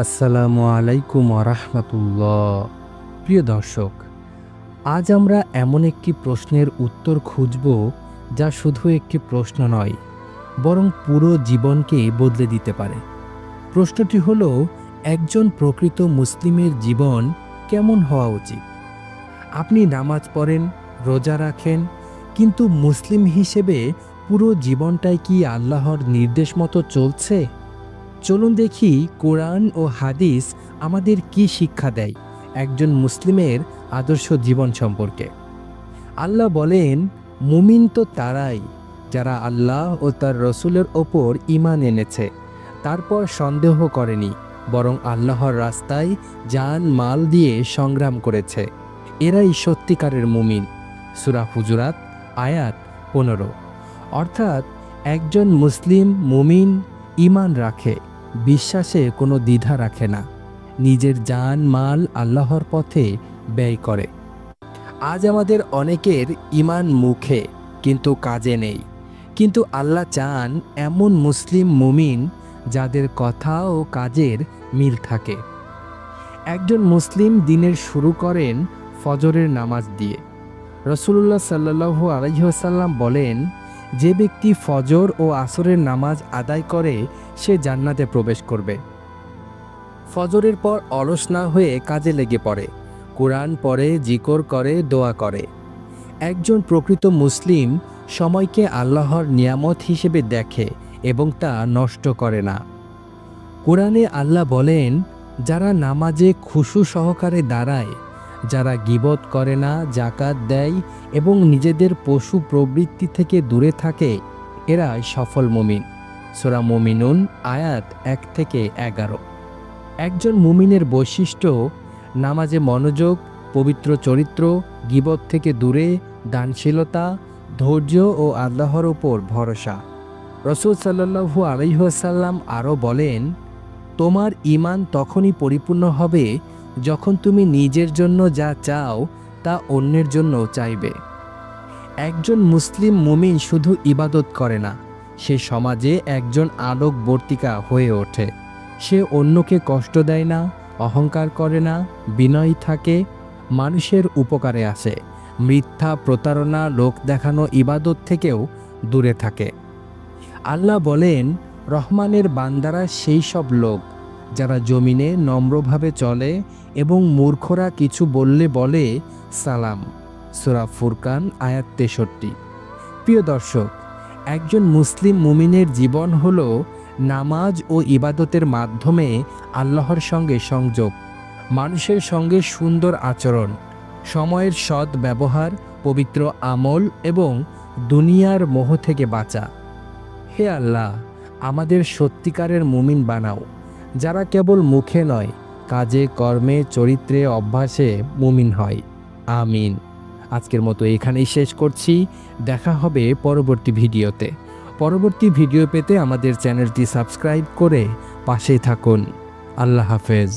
আসসালামু আলাইকুম ওয়া রাহমাতুল্লাহ। প্রিয় দর্শক, আজ আমরা এমন একটি প্রশ্নের উত্তর খুঁজব যা শুধু একটি প্রশ্ন নয়, বরং পুরো জীবনকে বদলে দিতে পারে। প্রশ্নটি হলো, একজন প্রকৃত মুসলিমের জীবন কেমন হওয়া উচিত? আপনি নামাজ পড়েন, রোজা রাখেন, কিন্তু মুসলিম হিসেবে পুরো জীবনটাই কি আল্লাহর নির্দেশ মতো চলছে? চলুন দেখি কোরআন ও হাদিস আমাদের কি শিক্ষা দেয় একজন মুসলিমের আদর্শ জীবন সম্পর্কে। আল্লাহ বলেন, মুমিন তো তারাই যারা আল্লাহ ও তার রসুলের ওপর ঈমান এনেছে, তারপর সন্দেহ করেনি, বরং আল্লাহর রাস্তায় জান মাল দিয়ে সংগ্রাম করেছে। এরাই সত্যিকারের মুমিন। সূরা হুজুরাত আয়াত 15। অর্থাৎ একজন মুসলিম মুমিন ঈমান রাখে, বিশ্বাসে কোনো দ্বিধা রাখে না, নিজের জান মাল আল্লাহর পথে ব্যয় করে। আজ আমাদের অনেকের ঈমান মুখে কিন্তু কাজে নেই, কিন্তু আল্লাহ চান এমন মুসলিম মুমিন যাদের কথা ও কাজের মিল থাকে। একজন মুসলিম দিনের শুরু করেন ফজরের নামাজ দিয়ে। রাসূলুল্লাহ সাল্লাল্লাহু আলাইহি ওয়াসাল্লাম বলেন, যে ব্যক্তি ফজর ও আসরের নামাজ আদায় করে সে জান্নাতে প্রবেশ করবে। ফজরের পর অলস না হয়ে কাজে লেগে পড়ে, কোরআন পড়ে, জিকির করে, দোয়া করে। একজন প্রকৃত মুসলিম সময়কে আল্লাহর নিয়ামত হিসেবে দেখে এবং তা নষ্ট করে না। কোরআনে আল্লাহ বলেন, যারা নামাজে খুশু সহকারে দাঁড়ায়, যারা গীবত করে না, যাকাত দেয় এবং নিজেদের পশু প্রবৃত্তি থেকে দূরে থাকে, এরা সফল মুমিন। সূরা মুমিনুন আয়াত 1 থেকে 11। একজন মুমিনের বৈশিষ্ট্য নামাজে মনোযোগ, পবিত্র চরিত্র, গীবত থেকে দূরে, দানশীলতা, ধৈর্য ও আল্লাহর উপর ভরসা। রাসূল সাল্লাল্লাহু আলাইহি ওয়াসাল্লাম আরও বলেন, তোমার ঈমান তখনই পরিপূর্ণ হবে যখন তুমি নিজের জন্য যা চাও তা অন্যের জন্য চাইবে। একজন মুসলিম মুমিন শুধু ইবাদত করে না, সে সমাজে একজন আলোকবর্তিকা হয়ে ওঠে। সে অন্যকে কষ্ট দেয় না, অহংকার করে না, বিনয়ী থাকে, মানুষের উপকারে আসে, মিথ্যা, প্রতারণা, লোক দেখানো ইবাদত থেকেও দূরে থাকে। আল্লাহ বলেন, রহমানের বান্দারা সেই সব লোক যারা জমিনে নম্রভাবে চলে এবং মূর্খরা কিছু বললে বলে সালাম। সূরা ফুরকান আয়াত 63। প্রিয় দর্শক, একজন মুসলিম মুমিনের জীবন হলো নামাজ ও ইবাদতের মাধ্যমে আল্লাহর সঙ্গে সংযোগ, মানুষের সঙ্গে সুন্দর আচরণ, সময়ের সৎ ব্যবহার, পবিত্র আমল এবং দুনিয়ার মোহ থেকে বাঁচা। হে আল্লাহ, আমাদের সত্যিকারের মুমিন বানাও, যারা কেবল মুখে নয়, কাজে, কর্মে, চরিত্রে, অভ্যাসে মুমিন হয়। আমিন। আজকের মতো এখানেই শেষ করছি। দেখা হবে পরবর্তী ভিডিওতে। পরবর্তী ভিডিও পেতে আমাদের চ্যানেলটি সাবস্ক্রাইব করে পাশেই থাকুন। আল্লাহ হাফেজ।